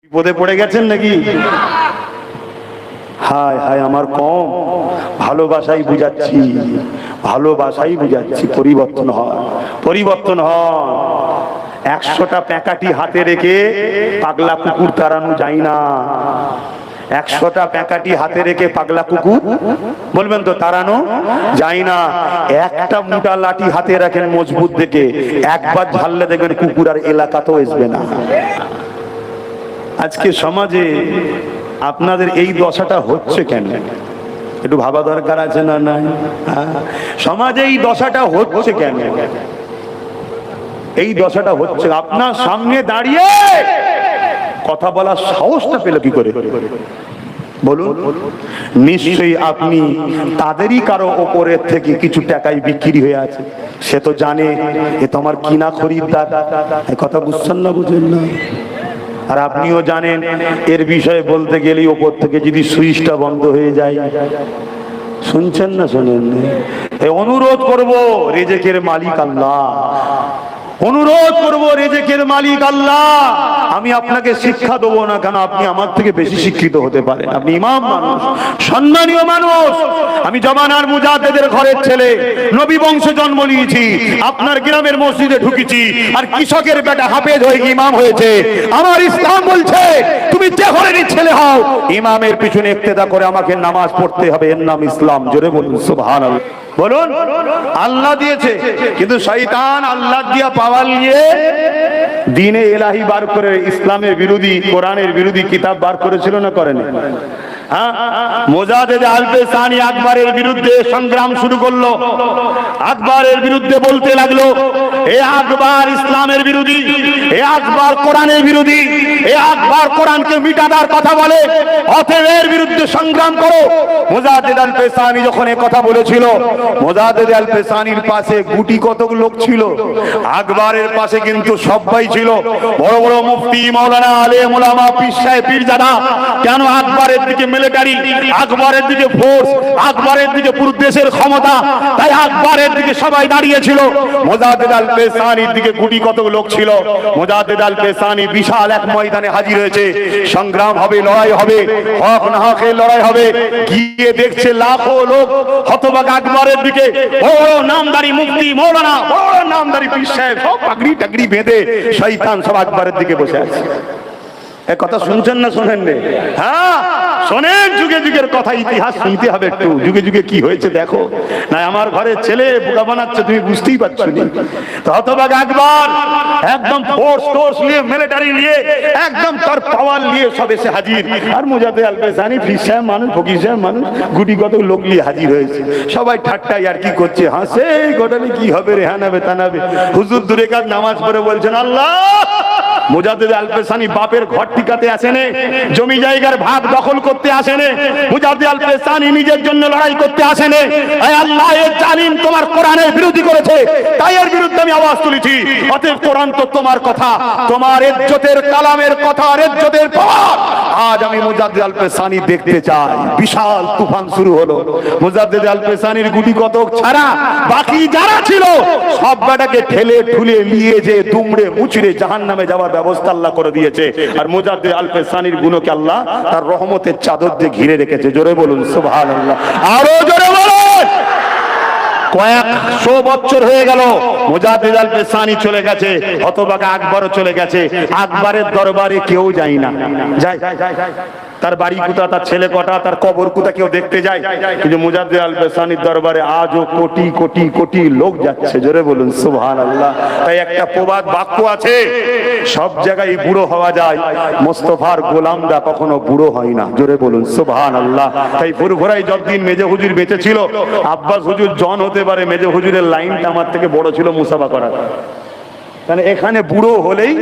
বিপদে পড়ে গেছেন নাকি? হায় হায় আমার কম, ভালোবাসাই বুঝাচ্ছি, ভালোবাসাই বুঝাচ্ছি। পরিবর্তন হয়, পরিবর্তন হয়। 100টা প্যাকাটি হাতে রেখে পাগলা কুকুর তাড়ানো যায় না। 100টা প্যাকাটি হাতে রেখে পাগলা কুকুর বলবেন তো তাড়ানো যায় না। একটা মোটা লাঠি হাতে রাখেন মজবুত দেখে, একবার ঝাললে দেখবেন কুকুর আর এলাকাতেও আসবে না। আজকে সমাজে আপনাদের এই দশাটা হচ্ছে কেন? একটু ভাবা দরকার আছে না? নাই? সমাজে এই দশাটা হচ্ছে কেন? এই দশাটা হচ্ছে আপনার সামনে দাঁড়িয়ে কথা বলার সাহসটা পেল কি করে বলুন? নিশ্চয়ই আপনি তাদেরই কারো ওপরের থেকে কিছু টাকায় বিক্রি হয়ে আছে। সে তো জানে এ তো আমার কিনা খরিদ্দার। কথা বুঝছেন না? বুঝেন না? আর আপনিও জানেন এর বিষয়ে বলতে গেলেই ওপর থেকে যদি সুইচটা বন্ধ হয়ে যায়। শুনছেন না? শোনেন? অনুরোধ করব, রিজিকের মালিক আল্লাহ, অনুরোধ করব, রিজিকের মালিক আল্লাহ। আমি আপনাকে শিক্ষা দেবো না, কেন আপনি আমার থেকে বেশি শিক্ষিত হতে পারেন। আপনি ইমাম মানুষ, সম্মানীয় মানুষ। আমি জমানার মুজাদ্দেদের ঘরের ছেলে, নবী বংশে জন্ম নিয়েছি, আপনার গ্রামের মসজিদে ঢুকেছি, আর কৃষকের বেটা হাফেজ হয়ে ইমাম হয়েছে। আমার ইসলাম বলছে তুমি যে ঘরেরই ছেলে হও, ইমামের পিছনে ইক্তেদা করে আমাকে নামাজ পড়তে হবে। এর নাম ইসলাম। জোরে বলুন সুবহানাল্লাহ। বলুন আল্লাহ দিয়েছে, কিন্তু শয়তান আল্লাহ দিয়া পাওয়ার নিয়ে দ্বীনে ইলাহি বার করে ইসলামের বিরোধী, কোরআনের বিরোধী কিতাব বার করেছিল না করেনি? মোজাদ্দেদ আল-পেসানি আকবরের বিরুদ্ধে সংগ্রাম শুরু করলো। আকবরের বিরুদ্ধে বলতে লাগলো, এ আকবর ইসলামের বিরোধী, এ আকবর কোরআনের বিরোধী, এ আকবর কোরআনকে মিটাবার কথা বলে, অতএব এর বিরুদ্ধে সংগ্রাম করো। মোজাদ্দেদ আল-পেসানি যখন এই কথা বলেছিল, মোজাদ্দেদ আল-পেসানির পাশে গুটি কতক লোক ছিল, আকবরের পাশে কিন্তু সবাই ছিল। বড় বড় মুফতি, মাওলানা, আলেম ওলামা, পীর সাহেব, পীরজাদা। কেন? আকবরের দিকে মিলিটারি, আকবরের দিকে ফোর্স, আকবরের দিকে পুরো দেশের ক্ষমতা, তাই আকবরের দিকে সবাই দাঁড়িয়েছিল। মোজাদ্দেদ আল-পেসানির দিকে গুটি কতক লোক ছিল। মোজাদ্দেদ আল-পেসানি বিশাল এক ময়দানে হাজির হয়েছে। সংগ্রাম হবে, লড়াই হবে, হক না হকের লড়াই হবে। গিয়ে দেখছে লাখো লোক হতবাক আকবরের দিকে। বড় নামদারি মুফতি, মাওলানা, বড় নামদারি পীর সাহেব, সব পাগড়ি টাগড়ি বেঁধে শয়তান সব আকবরের দিকে বসে আছে। এক কথা শুনছেন না শোনেন? হ্যাঁ শোনেন, যুগে যুগের কথা, ইতিহাস শুনতে হবে একটু। যুগে যুগে কি হয়েছে দেখো না। আমার ঘরের ছেলে বোকা বানাচ্ছে, তুমি বুঝতেই পারছো না। তো হতভাগ আকবর একদম ফোর্স টোর্স নিয়ে, মিলিটারি নিয়ে, একদম তার পাওয়ার নিয়ে সব এসে হাজির। আর মোজাদ্দেদ আল-পেসানি পীর সাহেব মানুষ, ফকির সাহেব মানুষ, গুটি কত লোক নিয়ে হাজির হয়েছে। সবাই ঠাট্টাই আর কি করছে, হাসে, ঘটনা কি হবে রে, হানাবে তানাবে। হুজুর দূরে কাজ নামাজ পড়ে বলছেন, আল্লাহ মোজাদ্দেদ আল-পেসানি বাপের ঘর টিকাতে আসেনে, জমি জায়গার ভাগ দখল করতে আসেনে, মোজাদ্দেদ আল-পেসানি নিজের জন্য লড়াই করতে আসেনে। আয় আল্লাহ, এই জালিম তোমার কোরআনের বিরোধী করেছে, তাই এর বিরুদ্ধে আমি আওয়াজ তুলেছি। অতএব কোরআন তো তোমার কথা, তোমার ইজ্জতের কালামের কথা, ইজ্জতের পাওয়ার। আজ আমি মোজাদ্দেদ আল-পেসানি দেখতে চাই। বিশাল তুফান শুরু হলো। মোজাদ্দেদ আল-পেসানির গুটি কতক ছাড়া বাকি যারা ছিল সব বেটাকে ঠেলে ঠুলে নিয়ে যে দুমড়ে মুচড়ে জাহান্নামে যাওয়ার ব্যবস্থা আল্লাহ করে দিয়েছে। আর মোজাদ্দেদ আল-পেসানির গুণকে আল্লাহ তার রহমতের চাদর দিয়ে ঘিরে রেখেছে। জোরে বলুন সুবহানাল্লাহ, আরো জোরে বলুন। কয়েকশো বছর হয়ে গেল, মোজাদ্দেদ আল-পেসানি চলে গেছে, হতভাগা আকবরও চলে গেছে। আকবরের দরবারে কেউ যায় না। যায় তার বাড়ি কোথা, তার ছেলে কটা, তার কবর কোথা কেউ দেখতে যায়। কিন্তু মোজাদ্দেদ আল-পেসানির দরবারে আজও কোটি কোটি কোটি লোক যাচ্ছে। জোরে বলুন সুবহানাল্লাহ। তাই একটা প্রবাদ বাক্য আছে, সব জায়গায় বুড়ো হওয়া যায়, মোস্তফার গোলামরা কখনো বুড়ো হয় না। জোরে বলুন সুবহানাল্লাহ। তাই ফুরফুরায় যতদিন মেজে হুজুর বেঁচে ছিল, আব্বাস হুজুর জন হতে পারে, মেজে হুজুরের লাইনটা আমার থেকে বড় ছিল মুসাফা করার। কারণ এখানে বুড়ো হলেই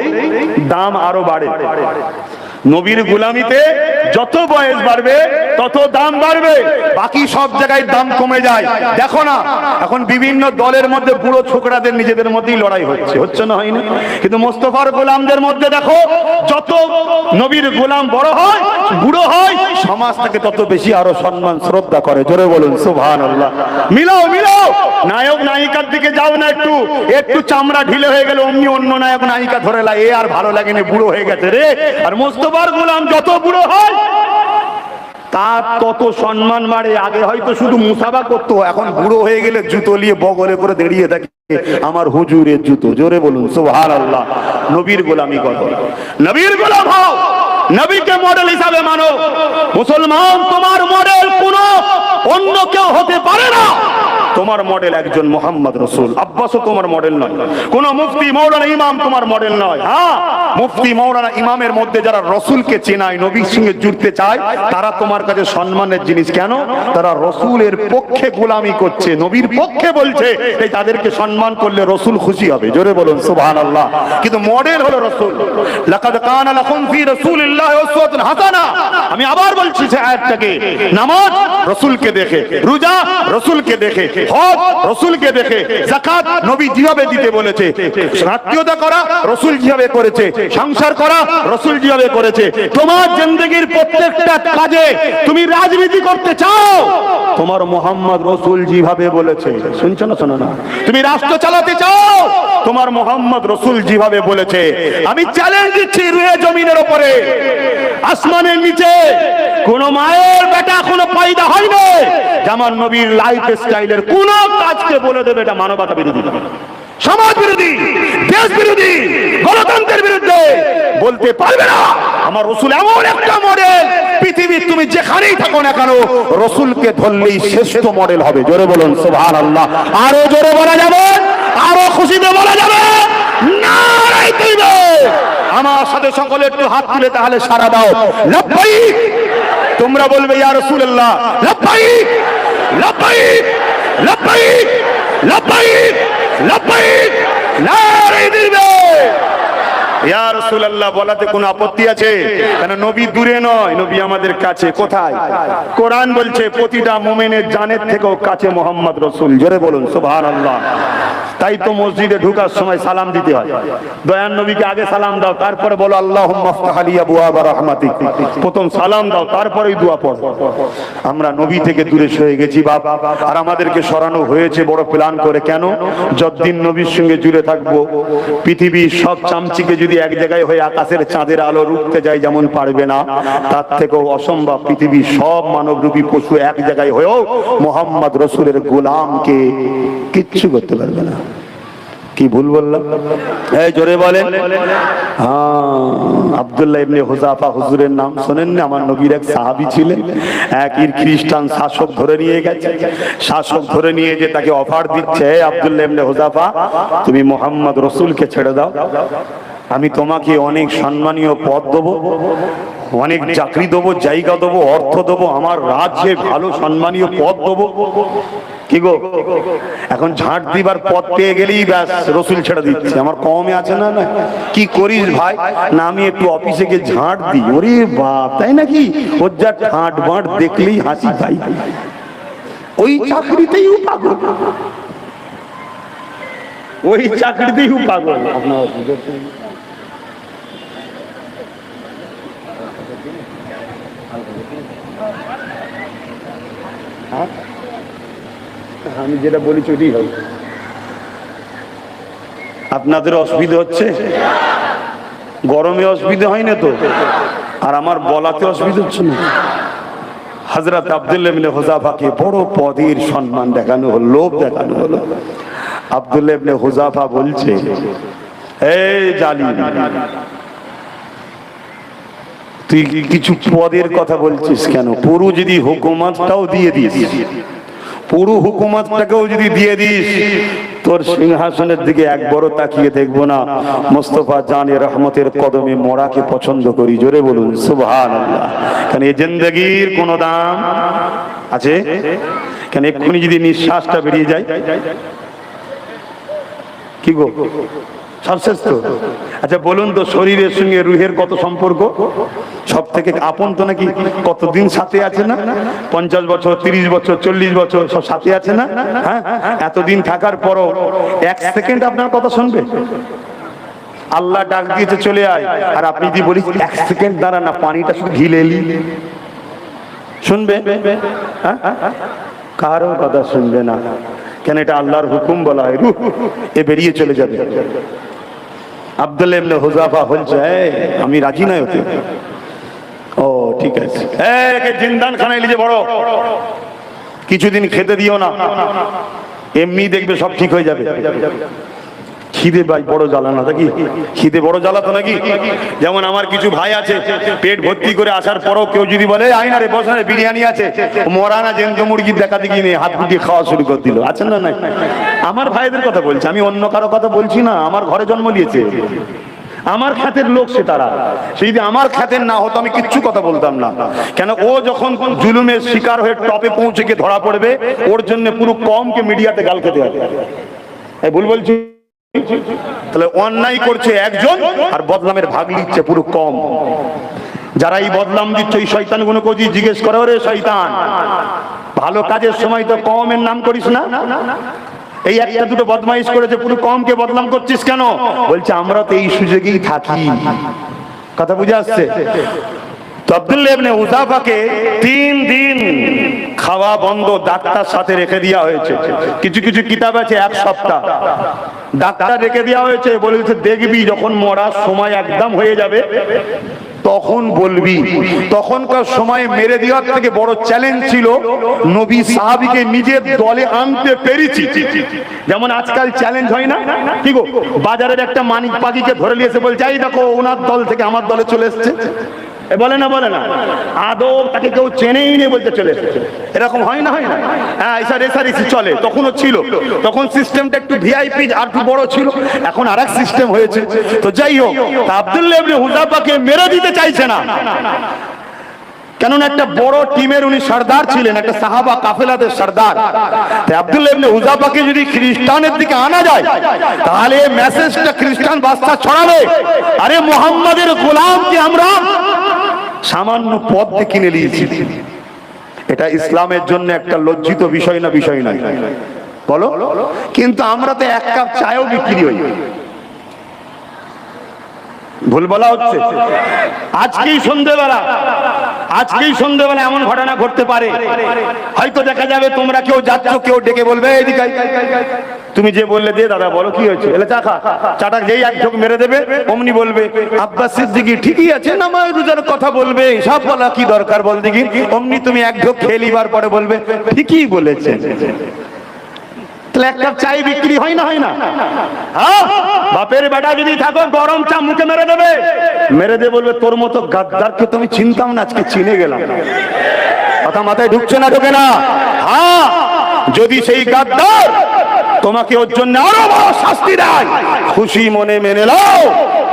দাম আরো বাড়ে। নবীর গোলামিতে যত বয়স বাড়বে তত দাম বাড়বে, বাকি সব জায়গায় দাম কমে যায়। দেখো না এখন বিভিন্ন দলের মধ্যে বুড়ো ছোকরাদের নিজেদের মধ্যেই লড়াই হচ্ছে না, হয়নি? কিন্তু মোস্তফার গোলামদের মধ্যে দেখো, যত নবীর গোলাম বড় হয়, বুড়ো হয়, সমাজ তাকে তত বেশি আরো সম্মান শ্রদ্ধা করে। জোরে বলুন সুবহানাল্লাহ। মিলাও মিলাও, নায়ক নায়িকার দিকে যাও না, একটু একটু চামড়া ঢিলে হয়ে গেল অমনি অন্য নায়ক নায়িকা ধরে লাই, এ আর ভালো ভালো লাগেনি, বুড়ো হয়ে গেছে রে। আর মোস্তফার গোলাম যত বুড়ো হয় তার তত সম্মান বাড়ে। আগে হয়তো শুধু মুসাফা করতো, এখন বুড়ো হয়ে গেলে জুতো নিয়ে বগলে করে দাঁড়িয়ে থাকে, আমার হুজুরের জুতো। জোরে বলুন সুবহানাল্লাহ। নবীর গোলামি করো, নবীর গোলাম হও, নবীকে মডেল হিসাবে মানো। মুসলমান, তোমার মডেল কোনো অন্য কেউ হতে পারে না। তোমার মডেল একজন মোহাম্মদ রসুল। আব্বাসও তোমার মডেল নয়, কোন মুফতি মৌলানা ইমাম তোমার মডেল নয়। হ্যাঁ, মুফতি মৌলানা ইমামের মধ্যে যারা রসুলকে চেনায়, নবীর সঙ্গে জুড়তে চায়, তারা তোমার কাছে সম্মানের জিনিস। কেন? তারা রসুলের পক্ষে গোলামি করছে, নবীর পক্ষে বলছে, এই তাদেরকে সম্মান করলে রসুল খুশি হবে। জোরে বলুন সুবহানাল্লাহ। কিন্তু মডেল হলো রসুল। লাকাদ কানা লাকুম ফি রাসূলিল্লাহি উসওয়াতুন হাসানা। আমি আবার বলছি সে আয়াতটাকে, নামাজ রসুলকে দেখে, রোজা রসুলকে দেখে, হজ রসুলকে দেখে, যাকাত নবী যেভাবে দিতে বলেছে, আত্মীয়তা করা রসুল যেভাবে করেছে, সংসার করা রসুল যেভাবে করেছে। তোমার জিন্দেগির প্রত্যেকটা কাজে তুমি রাজনীতি করতে চাও, তোমার মোহাম্মদ রসুল যেভাবে বলেছে, শুনছো না? শোনো না? তুমি রাষ্ট্র চালাতে চাও, তোমার মোহাম্মদ রসুল যেভাবে বলেছে। আমি চ্যালেঞ্জ দিচ্ছি, রুহে জমিনের উপরে, আসমানের নিচে কোন মায়ের বেটা কোনো পয়দা হয়নি যেমন নবীর লাইফ স্টাইলের কোন কাজকে বলে দেবে এটা মানবতা বিরোধী, সমাজ বিরোধী, দেশ বিরোধী, গণতন্ত্রের বিরুদ্ধে বলতে পারবে না। আমার রসুল এমন একটা মডেল, পৃথিবীর তুমি যেখানেই থাকো না কেন, রসুলকে ধরলেই শ্রেষ্ঠ মডেল হবে। জোরে বলুন সুবহানাল্লাহ। আরো জোরে বলা যাবে, আরো খুশিতে বলা যাবে, নারায়ে তাকবীর। আমার সাথে সকলে একটু হাত তুলে তাহলে সারা দাও, লাব্বাইক। তোমরা বলবে ইয়া রাসূলুল্লাহ, লাব্বাইক লাব্বাইক লাব্বাইক লাব্বাইক লাব্বাইক, নারায়ে তাকবীর। ইয়া রাসূলুল্লাহ বলাতে কোনো আপত্তি আছে? কেন নবী দূরে নয়, নবী আমাদের কাছে। কোথায়? কোরআন বলছে প্রতিটা মুমিনের জানের থেকেও কাছে মুহাম্মদ রাসূল। জোরে বলুন সুবহানাল্লাহ। তাই তো মসজিদে ঢোকার সময় সালাম দিতে হয়। দয়ার নবীকে আগে সালাম দাও, তারপরে বলো আল্লাহুম্মা আফতাহ লি আবওয়াবা রাহমাতিক। প্রথম সালাম দাও, তারপরেই দোয়া পড়ো। আমরা নবী থেকে দূরে সরে গেছি বাপ, আর আমাদেরকে সরানো হয়েছে বড় প্ল্যান করে। কেন? যতদিন নবীর সঙ্গে জুড়ে থাকবো, পৃথিবীর সব চামচিকে যদি এক জায়গায় হয়ে আকাশের চাঁদের আলো রুখতে যায় যেমন পারবে না, তার থেকেও অসম্ভব পৃথিবীর সব মানবরূপী পশু এক জায়গায় হয়েও মুহাম্মদ রাসূলের গোলামকে কিচ্ছু করতে পারবে না। কি ভুল বললাম? এই জোরে বলেন। হ্যাঁ, আব্দুল্লাহ ইবনে হুযাফা হুজুরের নাম শোনেন না? আমার নবীর এক সাহাবী ছিলেন। এক খ্রিস্টান শাসক ধরে নিয়ে গেছে, শাসক ধরে নিয়ে যে তাকে অফার দিচ্ছে, আব্দুল্লাহ ইবনে হুযাফা তুমি মুহাম্মদ রাসূলকে ছেড়ে দাও, আমি তোমাকে অনেক সম্মানীয় পদ দেবো, অনেক চাকরি দেবো, জায়গা দেবো, অর্থ দেবো, আমার রাজ্যে ভালো সম্মানীয় পদ দেবো। কি গো, এখন ঝাঁট দিবার পথ পেয়ে গেলেই ব্যাস রসুল ছেড়ে দিচ্ছে। আমার কমে আছে না? না কি করিস ভাই? না আমি একটু অফিসে গিয়ে ঝাঁট দিই। ওরে বাপ, তাই নাকি? ওর যা ঝাঁট বাঁট দেখলেই হাসি ভাই। ওই চাকরিতেই পাগল, ওই চাকরিতেই পাগল। আপনার আমি যেটা বলি চুরি হয়। আপনাদের অসুবিধা হচ্ছে? গরমে অসুবিধা হয় না তো? আর আমার বলাতে অসুবিধা হচ্ছে না? হযরত আব্দুল্লাহ ইবনে হুযাফাকে বড় পদের সম্মান দেখানো হলো, লোভ দেখানো হলো। আব্দুল্লাহ ইবনে হুযাফা বলছে, এই জালিম, তুই কিছু পদের কথা বলছিস কেন? পুরো যদি হুকুমতটাও দিয়ে দিস, পুরো হুকুমতটাকেও যদি দিয়ে দিস, তোর সিংহাসনের দিকে একবারও তাকিয়ে দেখবো না। মুস্তাফা জানে রহমতের কদমে মরাকে পছন্দ করি। জোরে বলুন সুবহানাল্লাহ। কারণ এই জিন্দেগির কোনো দাম আছে? কেন এক্ষুনি যদি নিঃশ্বাসটা বেরিয়ে যায়, কি গো সবশেষ তো? আচ্ছা বলুন তো, শরীরের সঙ্গে রুহের কত সম্পর্ক? সব থেকে আপন তো নাকি? কতদিন সাথে আছে না? 50 বছর, 30 বছর, 40 বছর সব সাথে আছে না? হ্যাঁ, এতদিন থাকার পরও এক সেকেন্ড আপনার কথা শুনবে? আল্লাহ ডাক দিয়েছে চলে আয়, আর আপনি যদি বলি এক সেকেন্ড দাঁড়া না, পানিটা শুধু ঘিলে এলি, শুনবে? কারো কথা শুনবে না। কেন? এটা আল্লাহর হুকুম বলা হয়, রূহ এ বেরিয়ে চলে যাবে। আব্দুল্লাহ ইবনে হুযাফা বলছে আমি রাজি নাই হতে। ও ঠিক আছে, একে জিন্দান খানায় নিয়ে বড়, কিছুদিন খেতে দিও না, এমনি দেখবে সব ঠিক হয়ে যাবে। খিদে ভাই বড় জ্বালা না নাকি? খিদে বড় জ্বালা তো নাকি? যেমন আমার কিছু ভাই আছে পেট ভর্তি করে আসার পরও কেউ যদি বলে আইনা রে বস না বিরিয়ানি আছে, মরা না জেন্ত মুরগির দেখা দেখি নিয়ে হাত গুটিয়ে খাওয়া শুরু করে দিল। আছেন না? নাই, আমার ভাইদের কথা বলছি, আমি অন্য কারো কথা বলছি না। আমার ঘরে জন্ম নিয়েছে, আমার খ্যাতের লোক সে, তারা সেই যদি আমার খ্যাতের না হতো আমি কিচ্ছু কথা বলতাম না। কেন ও যখন জুলুমের শিকার হয়ে টপে পৌঁছে গিয়ে ধরা পড়বে, ওর জন্য পুরো কমকে মিডিয়াতে গাল খেতে হবে। ভুল বলছি? তাহলে অন্যায় করছে একজন আর বদনামের ভাগ নিচ্ছে পুরো কম। যারা এই বদনাম দিচ্ছে ওই শয়তান গুলো কোজি জিজ্ঞেস করে, ওরে শয়তান ভালো কাজের সময় তো কমের নাম করিস না, এই একটা দুটো বদমাইশ করেছে পুরো কমকে বদনাম করছিস কেন? বলছে আমরা তো এই সুযোগেই থাকি। কথা বুঝে আসছে? তো আব্দুল্লাহ ইবনে হুযাফাকে 3 দিন খাওয়া বন্ধ, ডাক্তার সাথে রেখে দেওয়া হয়েছে। কিছু কিছু কিতাব আছে 1 সপ্তাহ ডাক্তার রেখে দেওয়া হয়েছে। বলেছে দেখবি যখন মরার সময় একদম হয়ে যাবে তখন বলবি। তখনকার সময় মেরে দেওয়ার থেকে বড় চ্যালেঞ্জ ছিল নবী সাহাবীকে নিজের দলে আনতে পেরেছি। যেমন আজকাল চ্যালেঞ্জ হয় না কি গো, বাজারের একটা মানিক পাখিকে ধরে নিয়েছে, বলছে এই দেখো ওনার দল থেকে আমার দলে চলে এসছে। বলে না বলে না, আদৌ তাকে কেউ চেনেই নেই বলতে চলে এসেছে। এরকম হয় না? হয় না? হ্যাঁ, রেসারেসি চলে, তখনও ছিল। তখন সিস্টেমটা একটু ভিআইপি আর একটু বড় ছিল, এখন আরেক সিস্টেম হয়েছে। তো যাই হোক, আব্দুল্লাহ ইবনে হুযাফাকে মেরে দিতে চাইছে না, কেননা একটা বড় টিমের উনি সর্দার ছিলেন, একটা সাহাবা কাফেলাদের সর্দার। আব্দুল্লাহ ইবনে হুযাফাকে যদি খ্রিস্টানের দিকে আনা যায় তাহলে মেসেজটা খ্রিস্টান বাদশা ছড়াবে, আরে মুহাম্মাদের গোলামকে আমরা সামান্য পদ দিয়ে কিনে নিয়েছি। এটা ইসলামের জন্য একটা লজ্জিত বিষয় না? বিষয় নয় বলো? কিন্তু আমরা তো 1 কাপ চায়ও বিক্রি হই। ভুল বলা হচ্ছে? আজকেই সন্ধ্যেবেলা এমন ঘটনা ঘটতে পারে, হয়তো দেখা যাবে তোমরা কেউ যাচ্ছ, কেউ ডেকে বলবে এদিকে, তুমি যে বললে দে দাদা বলো কি হয়েছে, এলে চা খা, চাটা যেই এক ঢোক মেরে দেবে অমনি বলবে আব্বাস সিদ্দিকী ঠিকই আছে, নামাজ রোজার কথা বলবে, সব বলা কি দরকার বল দেখি, অমনি তুমি এক ঢোক খেয়ে নিবার পরে বলবে ঠিকই বলেছে। 1 কাপ চাই বিক্রি হয় না? হয় না? হ্যাঁ, বাপের বেটা যদি থাকো গরম চা মুখে মেরে দেবে, মেরে দিয়ে বলবে তোর মতো গাদ্দারকে তুমি চিনতাম না, আজকে চিনে গেলাম। কথা মাথায় ঢুকছে না? ঢোকে না? হ্যাঁ, যদি সেই গাদ্দার তোমাকে ওর জন্য আরো বড় শাস্তি দেয়, খুশি মনে মেনে নাও,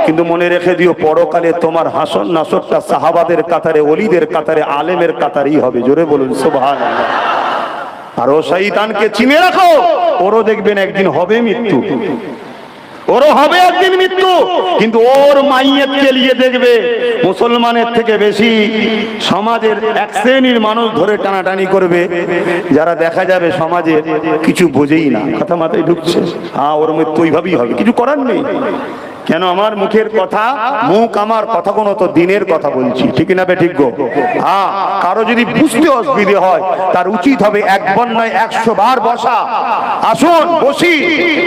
কিন্তু মনে রেখে দিও পরকালে তোমার হাসর নাসরটা সাহাবাদের কাতারে, ওলিদের কাতারে, আলেমের কাতারেই হবে। জোরে বলুন সুবহানাল্লাহ। আর ও শয়তানকে চিনে রাখো, ওরও দেখবেন একদিন হবে মৃত্যু, ওরও হবে একদিন মৃত্যু। কিন্তু ওর মাইয়াতকে নিয়ে দেখবে মুসলমানের থেকে বেশি সমাজের এক শ্রেণীর মানুষ ধরে টানাটানি করবে, যারা দেখা যাবে সমাজে কিছু বোঝেই না। কথা মাথায় ঢুকছে? হ্যাঁ, ওর মৃত্যু ওইভাবেই হবে, কিছু করার নেই। কেন আমার মুখের কথা, মুখ আমার কথা কোনো তো দিনের কথা বলছি, ঠিক না বে ঠিক গো? হ্যাঁ, কারো যদি বুঝতে অসুবিধে হয় তার উচিত হবে 1 বার নয় 100 বার বসা। আসুন বসি,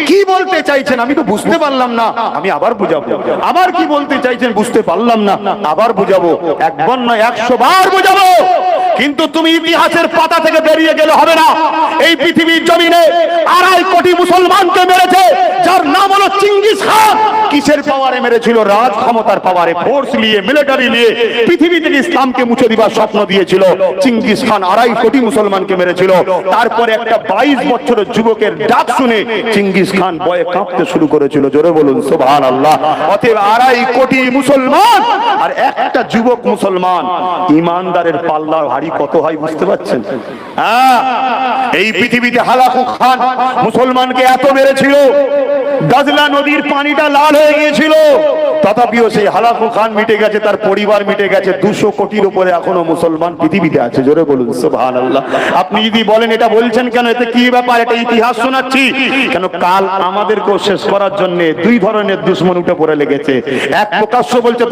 কি বলতে চাইছেন আমি তো বুঝতে পারলাম না, আমি আবার বুঝাবো। আবার কি বলতে চাইছেন বুঝতে পারলাম না, আবার বুঝাবো। 1 বার নয় 100 বার বুঝাবো। কিন্তু তুমি ইতিহাসের পাতা থেকে বেরিয়ে গেলে হবে না। এই পৃথিবীর জমিনে 2.5 কোটি মুসলমানকে মেরেছে, যার নাম হলো চিঙ্গিস খান। কিসের পাওয়ারে মেরেছিল? রাজ ক্ষমতার পাওয়ারে, ফোর্স নিয়ে, মিলিটারি নিয়ে পৃথিবী থেকে ইসলামকে মুছে দিবার স্বপ্ন দিয়েছিল চিঙ্গিস খান। 2.5 কোটি মুসলমানকে মেরেছিল। তারপরে একটা 22 বছরের যুবকের ডাক শুনে চিঙ্গিস খান ভয়ে কাঁপতে শুরু করেছিল। জোরে বলুন সুবহানাল্লাহ। অতএব 2.5 কোটি মুসলমান আর একটা যুবক মুসলমান, ইমানদারের পাল্লা ভারী কত হয় বুঝতে পারছেন? হ্যাঁ, এই পৃথিবীতে হালাকু খান মুসলমানকে এত মেরেছিল, দাজলা নদীর পানিটা লাল হয়ে গিয়েছিল, তথাপিও সেই হালাকু খান মিটে গেছে, তার পরিবার মিটে গেছে। 200 কোটির উপরে এখনো মুসলমান পৃথিবীতে আছে। জোরে বলুন সুবহানাল্লাহ। আপনি যদি বলেন এটা বলছেন কেন, এতে কি ব্যাপার, এটা ইতিহাস শোনাচ্ছি কেন, কাল আমাদেরকেও শেষ করার জন্য 2 ধরনের দুশমন উঠে পড়ে লেগেছে। এক প্রকাশ্য বলছে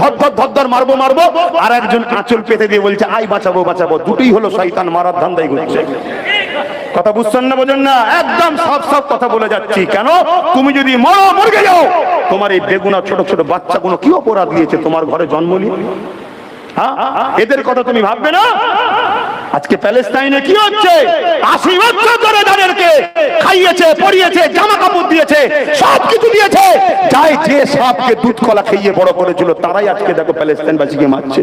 ধর মারবো মারবো, আর একজন আঁচল পেতে দিয়ে বলছে আই বাঁচাবো বাঁচাবো। দুটোই হলো শয়তান মারার ধান্দায় ঘুরছে। কথা বুঝছেন না, বোঝেন না? একদম সব সব কথা বলে যাচ্ছি। কেন? তুমি যদি মরে যাও, তোমার এই বেগুনা ছোট ছোট বাচ্চাগুলো কি অপরাধ দিয়েছে তোমার ঘরে জন্ম নিয়ে? এদের কথা তুমি ভাববে না? আজকে প্যালেস্টাইনে কি হচ্ছে? 80 বছর ধরে তাদেরকে খাইয়েছে, পরিয়েছে, জামা কাপড় দিয়েছে, সবকিছু দিয়েছে। যাই যে সাপকে দুধ কলা খাইয়ে বড় করেছিল, তারাই আজকে দেখো প্যালেস্টাইনবাসীকে মারছে।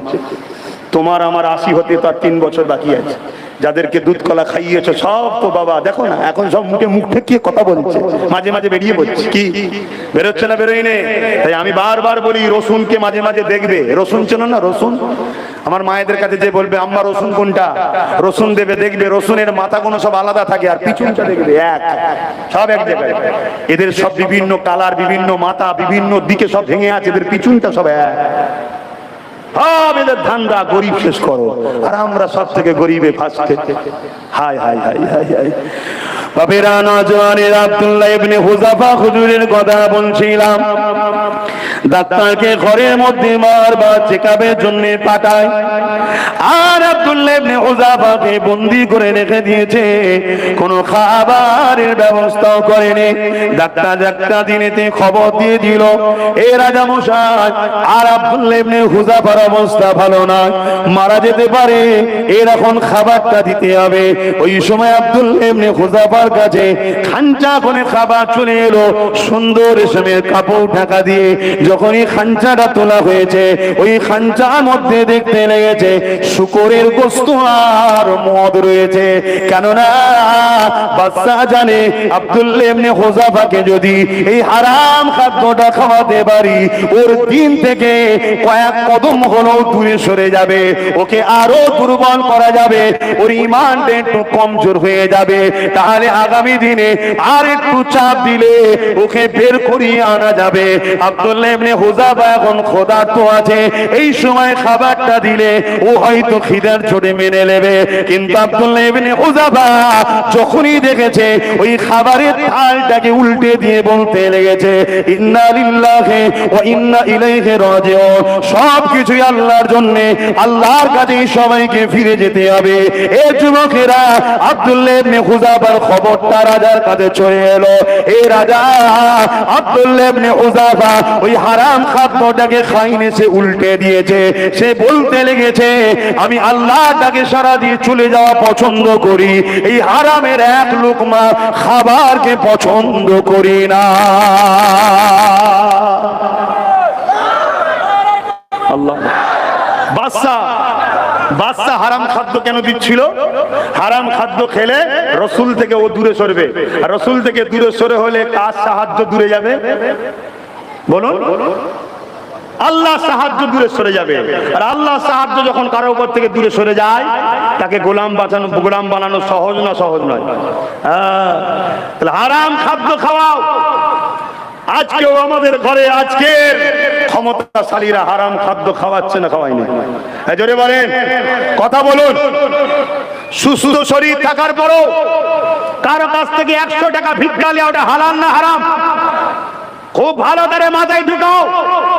তোমার আমার 80 হতে তো আর 3 বছর বাকি আছে। যাদেরকে দুধ কলা খাইয়েছো সব তো বাবা দেখো না, এখন সব মুখ ঠেকিয়ে কথা বলছে, মাঝে মাঝে বেরিয়ে পড়ছে। কি বেরোচ্ছে না? বেরোই নে। তাই আমি বারবার বলি, রসুনকে মাঝে মাঝে দেখবে। রসুন চেনো না? রসুন আমার মায়েদের কাছে যে বলবে আম্মা রসুন কোনটা, রসুন দেবে, দেখবে রসুনের মাথাগুলো সব আলাদা থাকে আর পিছনটা দেখবে এক, সব এক জায়গায়। এদের সব বিভিন্ন কালার, বিভিন্ন মাথা, বিভিন্ন দিকে সব ভেঙে আছে, এদের পিছনটা সব এক। এদের ধান্দা গরিব শেষ করো, আর আমরা সব থেকে গরিবে ফাঁসতে। হায় হায় হায় হায় হায়। বাবেরা নওজওয়ানের আব্দুল্লাহ ইবনে হুযাফা হুজুরের কথা বলছিলাম। ডাক্তারকে ঘরের মধ্যে বারবার চেকআপের জন্য পাঠায়, আর আব্দুল্লাহ ইবনে হুযাফাকে বন্দী করে রেখে দিয়েছে, কোনো খাবারের ব্যবস্থাও করেনি। ডাক্তার দিনেতে খবর দিয়ে দিল, এ রাজা মশাই, আর আব্দুল্লাহ ইবনে হুযাফার অবস্থা ভালো নয়, মারা যেতে পারে, এর এখন খাবারটা দিতে হবে। ওই সময় আব্দুল্লাহ ইবনে হুযাফার কাছে খাঞ্চা করে খাবার চলে এলো, সুন্দর রেশমের কাপড় ঢাকা দিয়ে। যখনই খাঞ্চাটা তোলা হয়েছে, ওই খাঞ্চার মধ্যে দেখতে লেগেছে শুকরের গোশত আর মদ রয়েছে। কেননা বাদশা জানে আব্দুল্লাহ ইবনে হুযাফাকে যদি এই হারাম খাদ্যটা খাওয়াতে পারি, ওর দিন থেকে কয়েক কদম হলেও দূরে সরে যাবে, ওকে আরো দুর্বল করা যাবে, ওর ঈমানটা একটু কমজোর হয়ে যাবে। তাহলে আগামী দিনে আর একটু চাপ দিলে ওকে বের করিয়ে আনা যাবে। আব্দুল্লাহ ইবনে হুযাফা এখন ক্ষুধার্ত আছে, এই সময় খাবারটা দিলে ও হয়তো খিদার চোটে মেনে নেবে। কিন্তু আব্দুল্লাহ ইবনে হুযাফা যখনই দেখেছে ওই খাবারের থালটাকে উল্টে দিয়ে বলতে লেগেছে, ইন্না লিল্লাহি ওয়া ইন্না ইলাইহি রাজিউন। সব কিছুই আল্লাহর জন্য, আল্লাহর কাছে সবাইকে ফিরে যেতে হবে। এ যুবকেরা, আব্দুল্লাহ ইবনে হুযাফার খবরটা রাজার কাছে চলে এলো। এই রাজা আব্দুল্লাহ ইবনে হুযাফা ওই হারাম খাদ্যটাকে খাইনে সে উল্টে দিয়েছে। সে বলতে লেগেছে, আমি আল্লাহটাকে সারা দিয়ে চলে যাওয়া পছন্দ করি, এই হারামের এক লুকমা খাবারকে পছন্দ করি না। আল্লাহ। বাদশা হারাম খাদ্য কেন দিচ্ছিল? হারাম খাদ্য খেলে রসুল থেকে ও দূরে সরবে, আর রসুল থেকে দূরে সরে হলে কার সাহায্য দূরে যাবে? বলুন। আল্লাহ সাহায্য দূরে সরে যাবে। আর আল্লাহ সাহায্য যখন কারো উপর থেকে দূরে সরে যায়, তাকে গোলাম বানানো সহজ না? সহজ নয়। হারাম খাদ্য খাওয়াও। আজকেও আমাদের ঘরে আজকের ক্ষমতাশালীরা হারাম খাদ্য খাওয়াচ্ছে না? খাওয়ায়নি? জোরে বলেন, কথা বলুন। সুস্থ শরীর থাকার পরও কারো কাছ থেকে 100 টাকা ভিক্ষা নেওয়া, ওটা হালাল না হারাম? খুব ভালো করে মাথায় ঢুকাও।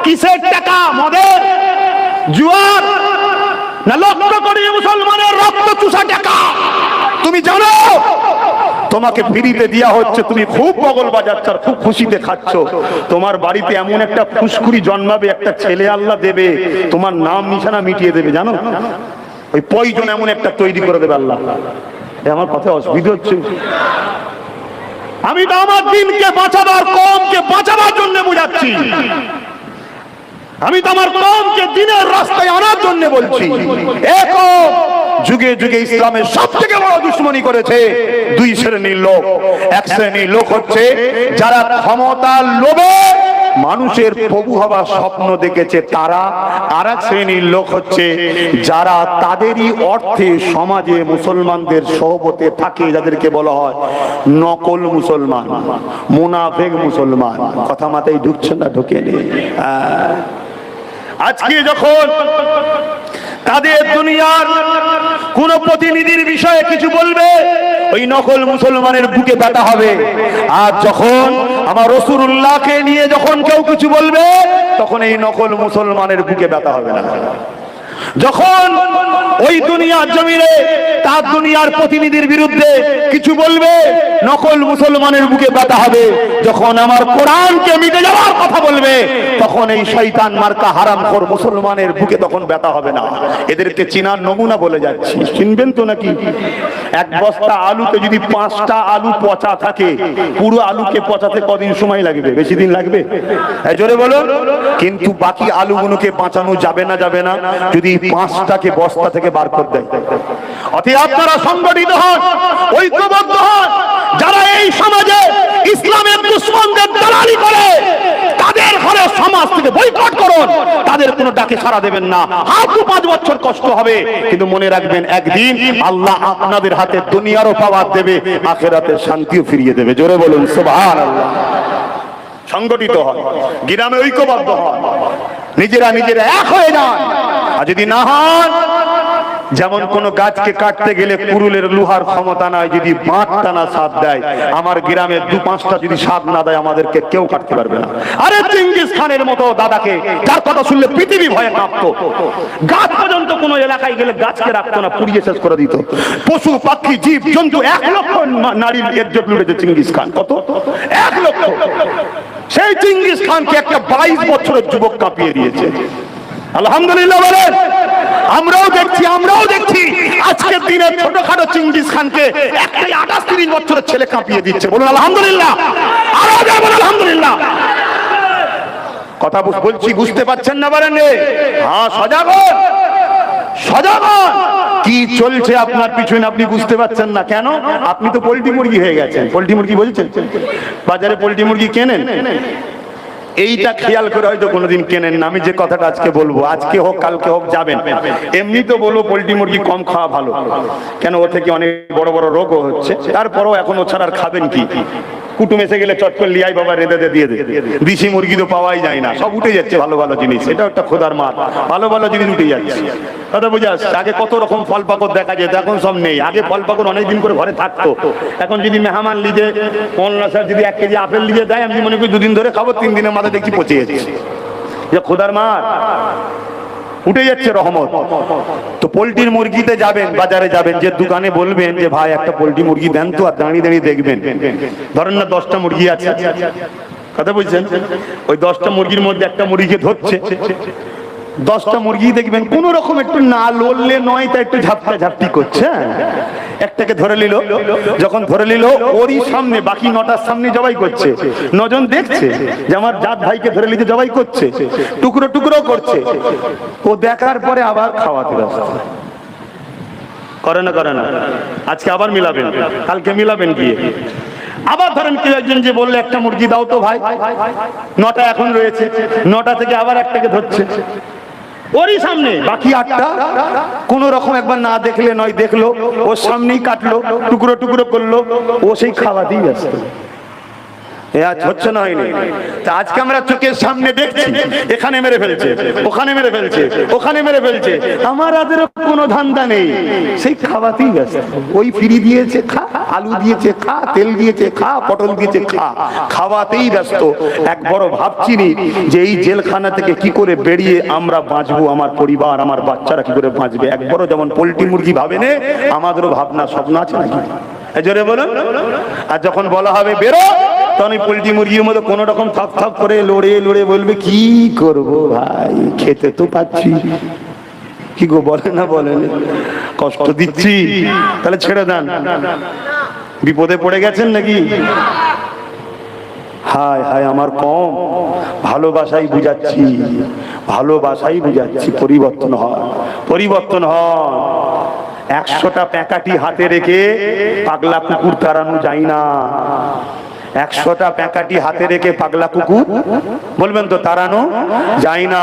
কিসের টাকা? মদের, জুয়ার, না লক্ষ কোটি মুসলমানের রক্ত চুষা টাকা? তুমি জানো তোমাকে ফ্রিতে দেওয়া হচ্ছে, তুমি খুব বগল বাজাচ্ছ, খুব খুশিতে খাচ্ছ। তোমার বাড়িতে এমন একটা ফুসকুড়ি জন্মাবে, একটা ছেলে আল্লাহ দেবে, তোমার নাম নিশানা মিটিয়ে দেবে। জানো, ওই পয়জন এমন একটা তৈরি করে দেবে আল্লাহ। আমার কথা অসুবিধা হচ্ছে? আমি তো আমার দিনকে বাঁচাবার, কওমকে বাঁচাবার জন্য বোঝাচ্ছি। আমি তো আমার কওমকে দিনের রাস্তায় আনার জন্য বলছি। যুগে যুগে ইসলামের সবথেকে বড় দুশমনি করেছে দুই শ্রেণীর লোক। এক শ্রেণীর লোক হচ্ছে যারা ক্ষমতার লোভে মানুষের প্রভু হবার স্বপ্ন দেখেছে তারা। আর এক শ্রেণীর লোক হচ্ছে যারা তাদেরই অর্থে সমাজে মুসলমানদের সহবতে থাকে, যাদেরকে বলা হয় নকল মুসলমান, মুনাফিক মুসলমান। কথা মাথায় ঢুকছে না? ঢুকে নেই। আজকে যখন তাদের দুনিয়ার কোন প্রতিনিধির বিষয়ে কিছু বলবে, ওই নকল মুসলমানের বুকে ব্যথা হবে। আর যখন আমার রাসূলুল্লাহকে নিয়ে যখন কেউ কিছু বলবে, তখন এই নকল মুসলমানের বুকে ব্যথা হবে না। যখন ওই দুনিয়ার জমিনে তার দুনিয়ার প্রতিনিধির বিরুদ্ধে কিছু বলবে, নকল মুসলমানের বুকে ব্যথা হবে। যখন আমার কোরআনকে মিটে যাওয়ার কথা বলবে, তখন এই শয়তান মার্কা হারামখোর মুসলমানের বুকে তখন ব্যথা হবে না। এদেরকে চিনার নমুনা বলে যাচ্ছি, চিনবেন তো নাকি? এক বস্তা আলুতে যদি 5টা আলু পচা থাকে, পুরো আলুকে পচাতে কদিন সময় লাগবে? বেশি দিন লাগবে? জোরে বলুন। কিন্তু বাকি আলুগুলোকে বাঁচানো যাবে না, যাবে না যদি 5টাকে বস্তা থেকে বার করে দেয়। অতএব আপনারা সংগঠিত হন, ঐক্যবদ্ধ হন। যারা এই সমাজে ইসলামের দুশমনদের দালালি করে, তাদের ঘরে সমাজ থেকে বয়কট করুন। তাদের কোনো ডাকে সাড়া দেবেন না। হয়তো 5 বছর কষ্ট হবে, কিন্তু মনে রাখবেন একদিন আল্লাহ আপনাদের হাতে দুনিয়ারও পাওয়ার দেবে, আখিরাতের শান্তিও ফিরিয়ে দেবে। জোরে বলুন সুবহানাল্লাহ। সংগঠিত হন, গ্রামে ঐক্যবদ্ধ হন, নিজেরা নিজেরা এক হয়ে যান। আর যদি না হন, যেমন কোন গাছকে কাটতে গেলে কুরুলের লোহার ক্ষমতা নাই, যদি বাঁট টানা সাথ দেয়, আমার গ্রামে 2-5টা যদি সাথ না দেয়, আমাদেরকে কেউ কাটতে পারবে না। আরে চেঙ্গিস খানের মতো দাদাকে, যার কথা শুনলে পৃথিবী ভয়ে কাঁপতো, গাছ পর্যন্ত কোন এলাকায় গেলে গাছকে রাখতো না, পুড়িয়ে শেষ করে দিত। পশু পাখি জীব জন্তু 1 লক্ষ নারীর ইজ্জত লুটেছে চেঙ্গিস খান। কত? 1 লক্ষ। সেই চেঙ্গিস খানকে একটা 22 বছরের যুবক কাঁপিয়ে দিয়েছে। আলহামদুলিল্লাহ বলেন। আমরাও দেখছি আজকের দিনে ছোটখাটো চেঙ্গিস খানকে একটা 28-30 বছরের ছেলে কাঁপিয়ে দিচ্ছে। বলুন আলহামদুলিল্লাহ। আরো বলুন আলহামদুলিল্লাহ। কথা বলছি, বুঝতে পারছেন না? বলেন হ্যাঁ, সজাগ হন, সজাগ হন। কি চলছে আপনার পিছনে আপনি বুঝতে পারছেন না কেন? আপনি তো পোল্ট্রি মুরগি হয়ে গেছেন। পোল্ট্রি মুরগি বলছেন, বাজারে পোল্ট্রি মুরগি কেনেন, এইটা খেয়াল করে হয়তো কোনোদিন কেনেন না। আমি যে কথাটা আজকে বলবো, আজকে হোক কালকে হোক যাবেন, এমনি তো বলবো পোল্ট্রি মুরগি কম খাওয়া ভালো, কেন ও থেকে অনেক বড় বড় রোগও হচ্ছে। তারপরও এখন ও ছাড়া আর খাবেন কি? কুটুম এসে গেলে চট করে লিয়াই বাবা রেঁধে দিয়ে দে। দেশি মুরগি তো পাওয়াই যায় না, সব উঠে যাচ্ছে ভালো ভালো জিনিস। এটা একটা খোদার মার, ভালো ভালো জিনিস উঠে যাচ্ছে। কথা বুঝে আসছে? আগে কত রকম ফল পাকড় দেখা যেত, এখন সব নেই। আগে ফল পাকড় অনেকদিন করে ঘরে থাকতো, এখন যদি মেহমান লিজে পনলাসার যদি 1 কেজি আপেল লিজে দেয়, আমি মনে করি 2 দিন ধরে খাবো, 3 দিনের মাথায় দেখছি পচে যাচ্ছে। যে খোদার মার, উঠে যাচ্ছে রহমত। তো পোল্ট্রির মুরগিতে যাবেন, বাজারে যাবেন, যে দোকানে বলবেন যে ভাই একটা পোল্ট্রি মুরগি দেন তো, আর দাঁড়িয়ে দাঁড়িয়ে দেখবেন। ধরেন না 10টা মুরগি আছে, কথা বুঝছেন? ওই 10টা মুরগির মধ্যে একটা মুরগিকে ধরছে, 10টা মুরগি দেখবেন কোন রকম একটু না লড়লে নয়, তা একটু ঝাপটা ঝাপটি করছে। একটাকে ধরে নিল, যখন ধরে নিল ওরই সামনে বাকি 9টার সামনে জবাই করছে। 9 জন দেখছে যে আমার জাত ভাইকে ধরে নিতে জবাই করছে, টুকরো টুকরো করছে। ও দেখার পরে আবার খাওয়াতে ব্যস্ত। করে না? আজকে আবার মিলাবেন, কালকে মিলাবেন গিয়ে। আবার ধরেন কেউ একজন যে বললে একটা মুরগি দাও তো ভাই, 9টা এখন রয়েছে, 9টা থেকে আবার একটাকে ধরছে ওরই সামনে, বাকি 8টা কোন রকম একবার না দেখলে নয় দেখলো, ওর সামনেই কাটলো, টুকরো টুকরো করলো, ও সেই খাওয়াতেই ব্যস্ত। হচ্ছে না, হয়নি? আজকে আমরা চোখের সামনে দেখছি, এখানে মেরে ফেলছে, ওখানে মেরে ফেলছে, ওখানে মেরে ফেলছে, আমার আদের কোনো ধান্দা নেই, সেই খাওয়াতেই ব্যস্ত। ওই ফিরি দিয়েছে খা, আলু দিয়েছে খা, তেল দিয়েছে খা, পটল দিয়েছে খা, খাওয়াতেই ব্যস্ত। একবারও ভাবছিনি যে এই জেলখানা থেকে কি করে বেরিয়ে আমরা বাঁচবো, আমার পরিবার আমার বাচ্চারা কি করে বাঁচবে। একবারও যেমন পোল্ট্রি মুরগি ভাবেনে, আমাদেরও ভাবনা স্বপ্ন আছে নাকি? জোরে বলুন। আর যখন বলা হবে বেরো, তখন পোল্ট্রি মুরগির মধ্যে কোন রকম থাপ থাপ করে লড়ে লড়ে বলবে কি করব ভাই, খেতে তো পাচ্ছি, কি গো বলেন না, বলেন কষ্ট দিচ্ছি, তাহলে ছেড়ে দেন। বিপদে পড়ে গেছেন নাকি? হায় হায় আমার কম, ভালোবাসাই বুঝাচ্ছি, ভালোবাসাই বুঝাচ্ছি। পরিবর্তন হয়, পরিবর্তন হয়। 100টা প্যাকাটি হাতে রেখে পাগলা কুকুর তাড়ানো যায় না। 100টা প্যাকাটি হাতে রেখে পাগলা কুকুর বলবেন তো তাড়ানো যায় না।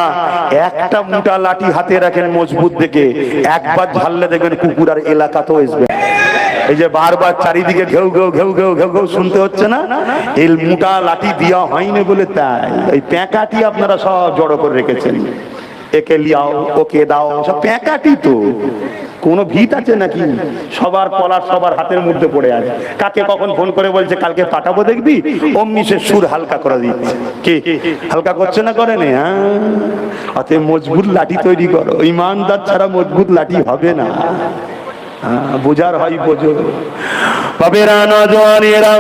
একটা মোটা লাঠি হাতে রাখেন মজবুত দেখে, একবার ঝাললে দেখবেন কুকুর আর এলাকাতেও আসবে। এই যে বারবার চারিদিকে ঘেউ ঘেউ ঘেউ ঘেউ ঘেউ ঘেউ শুনতে হচ্ছে না, এই মোটা লাঠি দেওয়া হয়নি বলে তাই এই প্যাকাটি আপনারা সব জড়ো করে রেখেছেন। একে লিয়াও, ওকে দাও, সব প্যাকাটি তো। কোনো ভিত আছে নাকি? সবার কলার সবার হাতের মধ্যে পড়ে আছে। কাকে কখন ফোন করে বলছে কালকে পাঠাবো দেখবি, অমনি সে সুর হালকা করে দিচ্ছে। কি হালকা করছে না করে না? অতএব মজবুত লাঠি তৈরি করো, ইমানদার ছাড়া মজবুত লাঠি হবে না। বোঝার হয় বোঝো। বাবেরা নওজওয়ানেরা,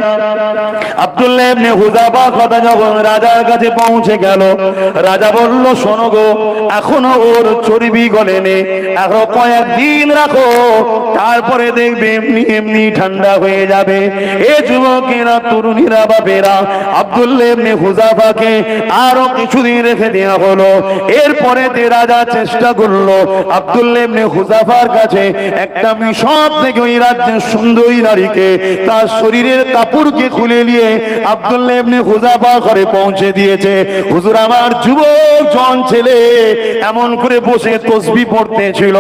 আব্দুল্লাহ ইবনে হুযাফা কথা যখন রাজার কাছে পৌঁছে গেল, রাজা বলল শোনো গো, এখনো ওর চর্বি গলেনি, আরো কয়েকদিন রাখো, তারপরে দেখবে এমনি এমনি ঠান্ডা হয়ে যাবে। এ যুবকেরা, তরুণীরা, বাবেরা, আব্দুল্লাহ ইবনে হুযাফাকে আরো কিছুদিন রেখে দেওয়া হলো। এরপরে রাজা চেষ্টা করলো আব্দুল্লাহ ইবনে হুযাফার কাছে একটা মিশর থেকে ওই রাজ্যের সুন্দরী নারীকে তার শরীরের কাপড়কে খুলে নিয়ে আব্দুল্লাহ ইবনে হুযাফা ঘরে পৌঁছে দিয়েছে। হুজুর, আমার যুবক জন ছেলে এমন করে বসে তাসবিহ পড়তেছিল,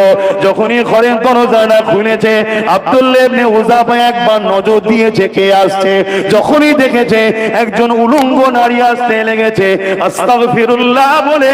যখনই ঘরের দরজাটা খুলেছে আব্দুল্লাহ ইবনে হুযাফা একবার নজর দিয়েছে কে আসছে। যখনই দেখেছে একজন উলঙ্গ নারী আসতে লেগেছে, আস্তাগফিরুল্লাহ বলে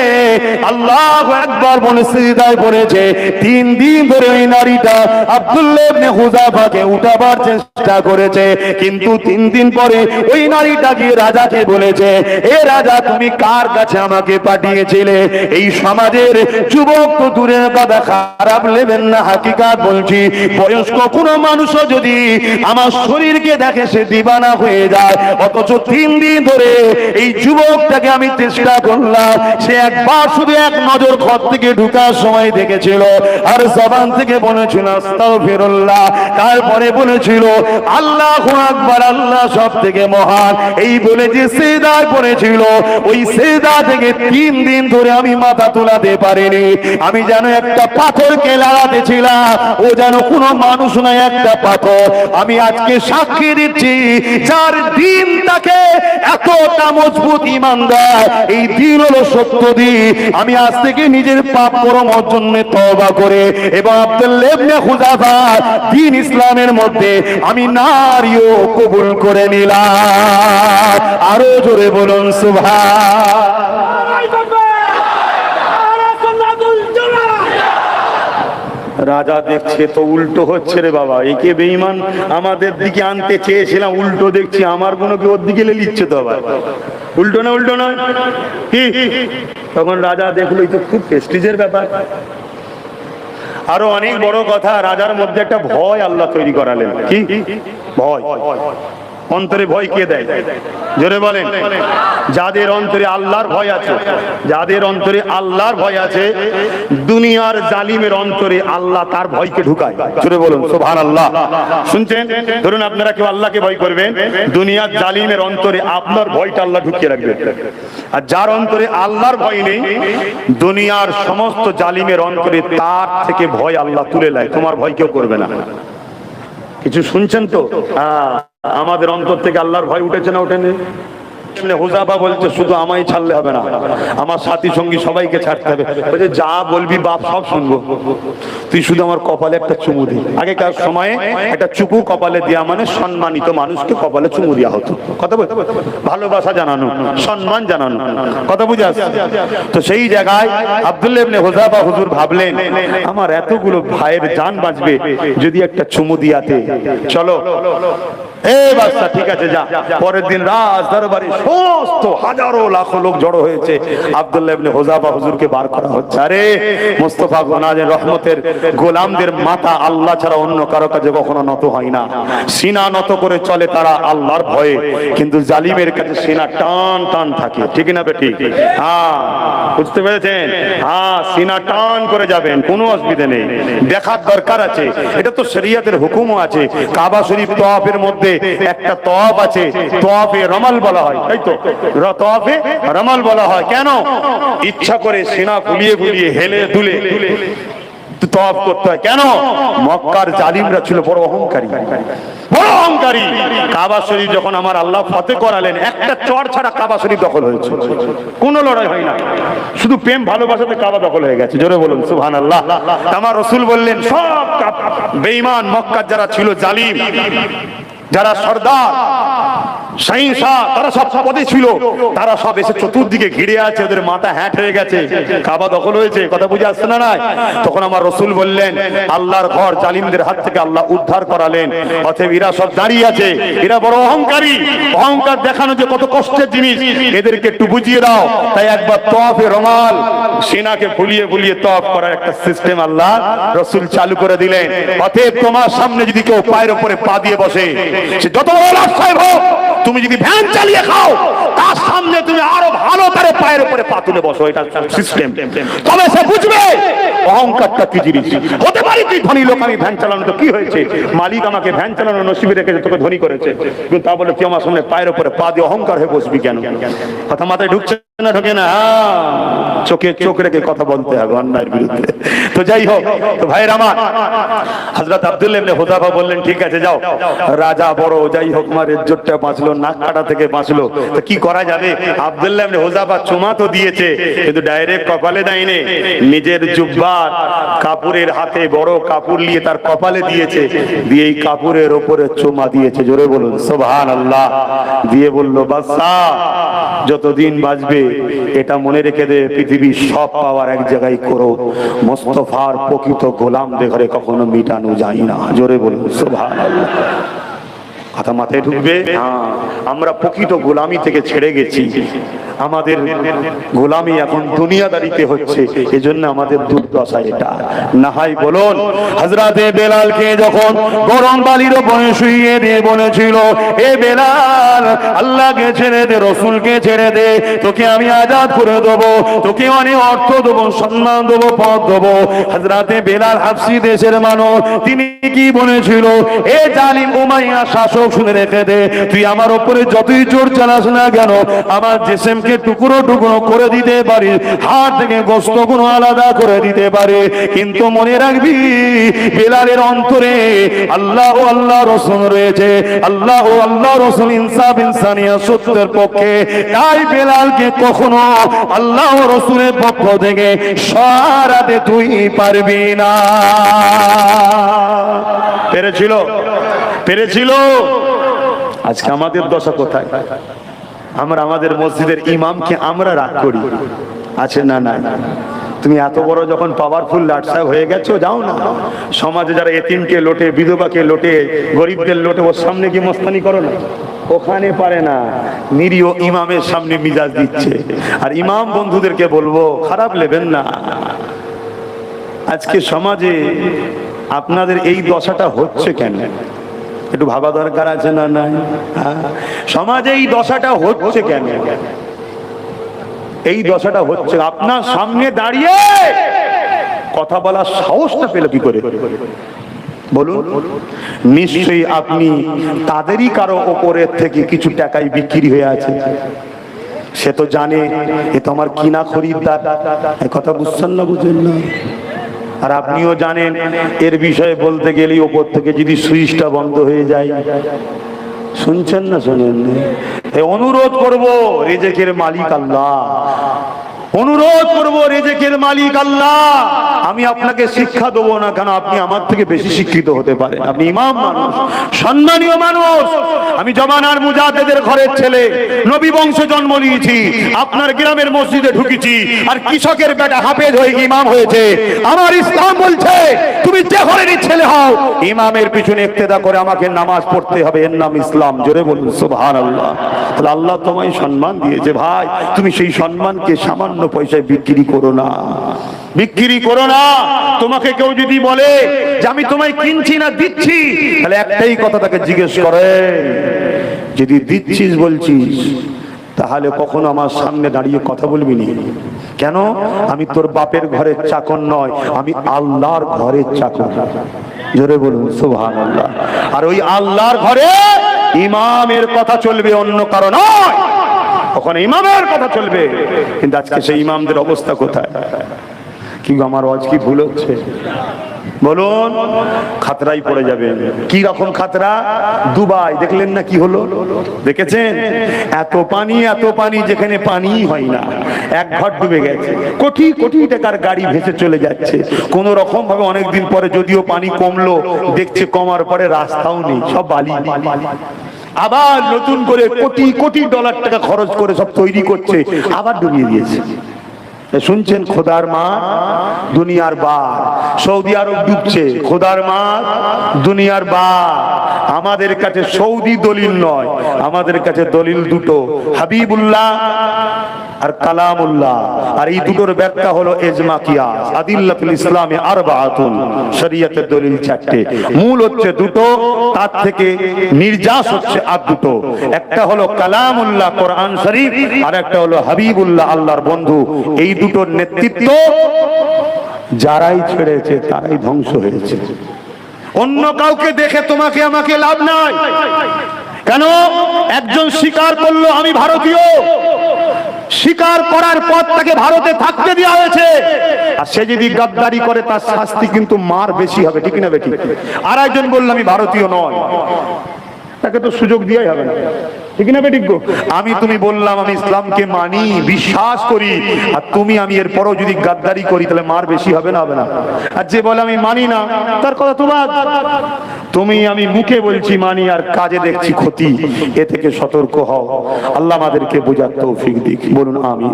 আল্লাহু আকবার বলে সিজদায় পড়েছে। 3 দিন ধরে ওই নারীটা আব্দুল্লাহ ইবনে হুযাফাকে উঠাবার চেষ্টা করেছে, কিন্তু 3 দিন পরে ওই নারীটা গিয়ে রাজাকে বলেছে, এ রাজা, তুমি কার কাছে আমাকে পাঠিয়েছিলে? এই সমাজের যুবক তো দূরের কথা, খারাপ নেবেন না, হাকিকাত বলছি, বয়স্ক কোনো মানুষও যদি আমার শরীরকে দেখে সে দিবানা হয়ে যায়। অথচ 3 দিন ধরে এই যুবকটাকে আমি চেষ্টা করলাম, সে একবার শুধু এক নজর ঘর থেকে ঢুকার সময় দেখেছিল, আর জবান থেকে বলেছিল আস্তাগফিরুল্লাহ, তারপরে বলেছিল আল্লাহু আকবার, আল্লাহ সব থেকে মহান, এই বলে যে সিজদায় পড়েছিল, ওই সিজদা থেকে 3 দিন ধরে আমি মাথা তুলাতে পারিনি। আমি যেন একটা পাথরকে লাগাতে ছিলাম, ও যেন কোনো মানুষ নয়, একটা পাথর। আমি আজকে সাক্ষী দিচ্ছি, যার দিন তাকে এতটা মজবুত ইমানদার, এই দিন হলো সত্য দিন। আমি আজ থেকে নিজের পাপ কর্মের জন্য তওবা করে এবং আব্দুল্লাহ ইবনে হুযাফা দিন ইসলামের মধ্যে আমি নারীও কবুল করে নিলাম। আরো জোরে বলুন সুবহান। রাজা দেখছে তো উল্টো হচ্ছে রে বাবা, একে বেঈমান আমাদের দিকে আনতে চেয়েছিলাম, উল্টো দেখছি আমার গুলো কি ওর দিকে লিখছে তো আবার। উল্টো না, উল্টো না কি? তখন রাজা দেখলো এই তো খুব প্রেস্টিজের ব্যাপার। আরো অনেক বড় কথা, রাজার মধ্যে একটা ভয় আল্লাহ তৈরি করালেন। কি ভয়? অন্তরে ভয় কে দেয়? জোরে বলেন। যাদের অন্তরে আল্লাহর ভয় আছে, যাদের অন্তরে আল্লাহর ভয় আছে, দুনিয়ার জালিমের অন্তরে আল্লাহ তার ভয়কে ঢুকায়। জোরে বলুন সুবহানাল্লাহ। শুনছেন? ধরুন আপনারা কেউ আল্লাহকে ভয় করবেন, দুনিয়ার জালিমের অন্তরে আপনার ভয়টা আল্লাহ ঢুকিয়ে রাখবেন। আর যার অন্তরে আল্লাহর ভয় নেই, দুনিয়ার সমস্ত জালিমের অন্তরে তার থেকে ভয় আল্লাহ তুলে নেয়, তোমার ভয় কেউ করবে না। কিছু শুনছেন তো? আমাদের অন্তর থেকে আল্লাহর ভয় উঠেছে না ওঠেনি? হুযাফা বলছে শুধু আমায় ছাড়লে হবে না, আমার সাথী সঙ্গী সবাইকে ছাড়তে হবে। বলছে যা বলবি বাপ সব শুনবো, তুই শুধু আমার কপালে একটা চুমু দি। আগেকার সময়ে একটা চুমু কপালে দেওয়া মানে সম্মানিত মানুষকে কপালে চুমু দেওয়া হতো। কথা বল, ভালোবাসা জানানো, সম্মান জানানো, কথা বুঝে আসছে তো? সেই জায়গায় আব্দুল্লাহ ইবনে হুযাফা হুজুর ভাবলেন, আমার এতগুলো ভাইয়ের জান বাঁচবে যদি একটা চুমু দিয়াতে। চলো এই বাচ্চা ঠিক আছে যা। পরের দিন রাজ দরবারে সমস্ত হাজারো লাখো লোক জড়ো হয়েছে, আব্দুল্লাহ ইবনে হুযাফা হুজুরকে বার করা হচ্ছে। আরে মুস্তাফা গোনাজের রহমতের গোলামদের মাথা আল্লাহ ছাড়া অন্য কারো কাছে কখনো নত হয় না, সিনা নত করে চলে তারা আল্লাহর ভয়ে, কিন্তু জালিমের কাছে সিনা টান টান থাকে। ঠিক না বেটি? হ্যাঁ, বুঝতে পেরেছেন? হ্যাঁ, সিনা টান করে যাবেন, কোনো অসুবিধা নেই, দেখার দরকার আছে। এটা তো শরীয়তের হুকুমও আছে। কাবা শরীফ তওয়াফের মধ্যে একটা তওয়াফ আছে, তওয়াফে রমাল বলা হয়, তাই তো? তওয়াফে রমাল বলা হয় কেন? ইচ্ছা করে সিনা ফুলিয়ে ফুলিয়ে হেলে দুলে তওয়াফ করতে হয়। কেন? মক্কার জালিমরা ছিল বড় অহংকারী, বড় অহংকারী। কাবা শরীফ যখন আমার আল্লাহ ফতেহ করালেন, একটা চড় ছাড়া কাবা শরীফ দখল হয়েছে, কোনো লড়াই হয় না, শুধু প্রেম ভালোবাসাতে কাবা দখল হয়ে গেছে। জোরে বলুন সুবহানাল্লাহ। আমার রাসূল বললেন সব বেঈমান মক্কার যারা ছিল জালিম, যারা সর্দার, সহিংসা তারা সব পদে ছিল, তারা সব এসে চতুর্দিকে ঘিরে আছে, ওদের মাথা হ্যাট হয়ে গেছে, কাবা দখল হয়েছে, কথা বুঝে আসছে না? নাই তখন আমার রসুল বললেন আল্লাহর ঘর জালিমদের হাত থেকে আল্লাহ উদ্ধার করালেন, অতএব এরা সব দাঁড়িয়ে আছে, এরা বড় অহংকারী, অহংকার দেখানো যে কত কষ্টের জিনিস, এদেরকে একটু বুঝিয়ে দাও। তাই একবার তওয়াফে রমাল, সেনাকে ফুলিয়ে ফুলিয়ে তওয়াফ করার একটা সিস্টেম আল্লাহ রসুল চালু করে দিলেন। অতএব তোমার সামনে যদি কেউ পায়ের উপরে পা দিয়ে বসে, সে যত বড় লাভ সাহেব হোক, তুমি যদি ভ্যান চালিয়ে খাও, তার সামনে তুমি আরো ভালো করে পায়ের উপরে পা তুলে বসো, এটা সিস্টেম। তবে সে বুঝবে অহংকারটা কি জিনিস। হতে পারে তুই ধনী লোক, আমি ভ্যান চালানো তো কি হয়েছে, মালিক আমাকে ভ্যান চালানো নসিবে রেখেছে, তোকে ধনী করেছে, কিন্তু তা বলে তুই আমার সামনে পায়ের উপরে পা দিয়ে অহংকার হয়ে বসবি কেন? কথা মাথায় ঢুকছে না? ঢোকে না? চোখে চোখ রেখে কথা বলতে হবে অন্যায়ের বিরুদ্ধে। তো যাই হোক, তো ভাইয়ের আমার, হযরত আব্দুল্লাহ ইবনে হুযাফা বললেন ঠিক আছে যাও, রাজা বড়, যাই হোক আমার ইজ্জতটা বাঁচলো, নাক কাটা থেকে বাঁচলো, তো কি করা যাবে? আব্দুল্লাহ ইবনে হুযাফা চুমা তো দিয়েছে, কিন্তু ডাইরেক্ট কপালে দেয়নি, নিজের জুব্বার কাপড়ের হাতে বড় কাপড় নিয়ে তার কপালে দিয়েছে, দিয়ে এই কাপড়ের উপরে চুমা দিয়েছে, জোরে বলুন সুবহানাল্লাহ। দিয়ে বলল বাদশা যতদিন বাঁচবে এটা মনে রেখে দে, পৃথিবীর সব পাওয়ার এক জায়গায় করো, মুস্তাফার প্রকৃত গোলামদের ঘরে কখনো মিটানো যায় না, জোরে বলুন সুবহানাল্লাহ। কথা মাথায় ঢুকবে? আমরা প্রকৃত গোলামি থেকে ছেড়ে গেছি, আমাদের গোলামি এখন দুনিয়াদারিতে হচ্ছে, এজন্য আমাদের দুর্দশা এটা। না হয় বলুন, হযরতে বেলালকে যখন গরম বালির উপরে শুইয়ে দিয়ে বলেছিল, এ বেলাল আল্লাহকে ছেড়ে দে, রসুলকে ছেড়ে দে, তোকে আমি আজাদ করে দেবো, তোকে অনেক অর্থ দেবো, সম্মান দেবো, পদ দেবো। হযরতে বেলাল হাবশী দেশের মানুষ, তিনি কি বলেছিল, এ জালিম উমাইয়া শাসক শুনে রেখে দে, তুই আমার উপরে যতই জোর চালাস না কেন, আমার জিসিমকে টুকরো টুকরো করে দিতে পারি, হাড় থেকে গোশত গুলো আলাদা করে দিতে পারে, কিন্তু মনে রাখবি বেলালের অন্তরে আল্লাহ ও আল্লাহ রাসূল রয়েছে, আল্লাহ ও আল্লাহ রাসূল ইনসাফ ইনসানিয়ত সত্যের পক্ষে। তাই বেলালকে কখনো আল্লাহ ও রাসূলের পক্ষ থেকে সরাতে তুই পারবি না। পেরেছিল? পেরেছিল? আজকে আমাদের দশা কোথায়? আমরা আমাদের মসজিদের ইমামকে আমরা রাগ করি, আছে না? না, তুমি এত বড় যখন পাওয়ারফুল লাটসা হয়ে গেছো, যাও না সমাজে যারা এতিমকে লোটে, বিধবাকে লোটে, গরিবদের লোটে, ওর সামনে কি মস্তানি করো না? ওখানে পারে না, নিরীহ ইমামের সামনে মিজাজ দিচ্ছে। আর ইমাম বন্ধুদেরকে বলবো খারাপ নেবেন না, আজকে সমাজে আপনাদের এই দশাটা হচ্ছে কেন? একটু ভাবা দরকার আছে না? নাই? সমাজে এই দশাটা হচ্ছে কেন? এই দশাটা হচ্ছে আপনার সামনে দাঁড়িয়ে কথা বলার সাহসটা পেল কি করে বলুন? নিশ্চয়ই আপনি তাদেরই কারো ওপরের থেকে কিছু টাকায় বিক্রি হয়ে আছে, সে তো জানে এ তো আমার কিনা খরিদ্দার, কথা বুঝছেন না? বুঝেন না? আর আপনিও জানেন এর বিষয়ে বলতে গেলেই ওপর থেকে যদি সুইচটা বন্ধ হয়ে যায়, শুনছেন না? শোনেন? অনুরোধ করব, রিজিকের মালিক আল্লাহ, অনুরোধ করব, রিজিকের মালিক আল্লাহ। আমি আপনাকে শিক্ষা দেবো না, কেন আপনি আমার থেকে বেশি শিক্ষিত হতে পারেন, আপনি ইমাম মানুষ, সম্মানীয় মানুষ। আমি জমানার মুজাহিদের ঘরের ছেলে, নবী বংশে জন্ম নিয়েছি, আপনার গ্রামের মসজিদে ঢুকেছি, আর কৃষকের বেটা হাফেজ হয়ে ইমাম হয়েছে। আমার ইসলাম বলছে তুমি যে ঘরেরই ছেলে হও, ইমামের পিছনে ইক্তেদা করে আমাকে নামাজ পড়তে হবে, এর নাম ইসলাম। জোরে বলুন সুবহানাল্লাহ। তাহলে আল্লাহ তোমায় সম্মান দিয়েছে ভাই, তুমি সেই সম্মানকে সামান্য পয়সায় বিক্রি করো না, বিক্রি করো না। তোমাকে কেউ যদি বলে যে আমি তোমায় কিনছি না দিচ্ছি, তাহলে একটাই কথা তাকে জিজ্ঞেস করে, যদি দিচ্ছিস বলছিস তাহলে কখনো আমার সামনে দাঁড়িয়ে কথা বলবি না। কেন? আমি তোর বাপের ঘরের চাকর নয়, আমি আল্লাহর ঘরের চাকর। জোরে বলুন সুবহানাল্লাহ। আর ওই আল্লাহর ঘরে ইমামের কথা চলবে, অন্য কারো নয়, ওখানে ইমামের কথা চলবে। কিন্তু আজকে সেই ইমামদের অবস্থা কোথায়? কি আমার আওয়াজ কি ভুল হচ্ছে বলুন? খাতরাই পড়ে যাবে। কি রকম খাতরা? দুবাই দেখলেন না কি হলো? দেখেছেন? এত পানি, এত পানি, যেখানে পানি হয় না, এক ঘর ডুবে গেছে, কোটি কোটি টাকার গাড়ি ভেসে চলে যাচ্ছে কোন রকম ভাবে। অনেকদিন পরে যদিও পানি কমলো, দেখছে কমার পরে রাস্তাও নেই, সব বালি। আবার নতুন করে কোটি কোটি ডলার টাকা খরচ করে সব তৈরি করছে, আবার ডুবিয়ে দিয়েছে। শুনছেন খোদার মা দুনিয়ার বা, সৌদি আরব ডুবছে, খোদার মা দুনিয়ার বা। আমাদের কাছে সৌদি দলিল নয়, আমাদের কাছে দলিল দুটো, হাবিবুল্লাহ আর কালামুল্লাহ। আর এই দুটোর ব্যাখ্যা হলো ইজমা কিয়াস। আদিল্লাতুল ইসলামে আরবাআতুন, শরীয়তের দলিল চারটে, মূল হচ্ছে দুটো, তার থেকে নির্যাস হচ্ছে আর দুটো। একটা হলো কালামুল্লাহ কোরআন শরীফ, আর একটা হলো হাবিবুল্লাহ আল্লাহর বন্ধু। এই দুটোর নেতৃত্ব যারাই ছেড়েছে তারাই ধ্বংস হয়েছে। অন্য কাউকে দেখে তোমাকে আমাকে লাভ নাই। কেন? একজন স্বীকার করলো আমি ভারতীয়, স্বীকার করার পর তাকে ভারতে থাকতে দেওয়া হয়েছে, আর সে যদি গাদ্দারি করে তার শাস্তি কিন্তু মার বেশি হবে, ঠিক না বেটি? আর একজন বললো আমি ভারতীয় নয়, তাকে তো সুযোগ দিয়াই হবে না, ঠিক না বেটি? আমি তুমি বললাম আমি ইসলামকে মানি, বিশ্বাস করি, আর তুমি আমি এরপরও যদি গাদ্দারি করি তাহলে মার বেশি হবে না? হবে না? আর যে বলে আমি মানি না তার কথা তো বাদ। তুমি আমি মুখে বলছি মানি আর কাজে দেখছি ক্ষতি, এ থেকে সতর্ক হও। আল্লাহ আমাদেরকে বোঝার তৌফিক দিক, বলুন আমিন।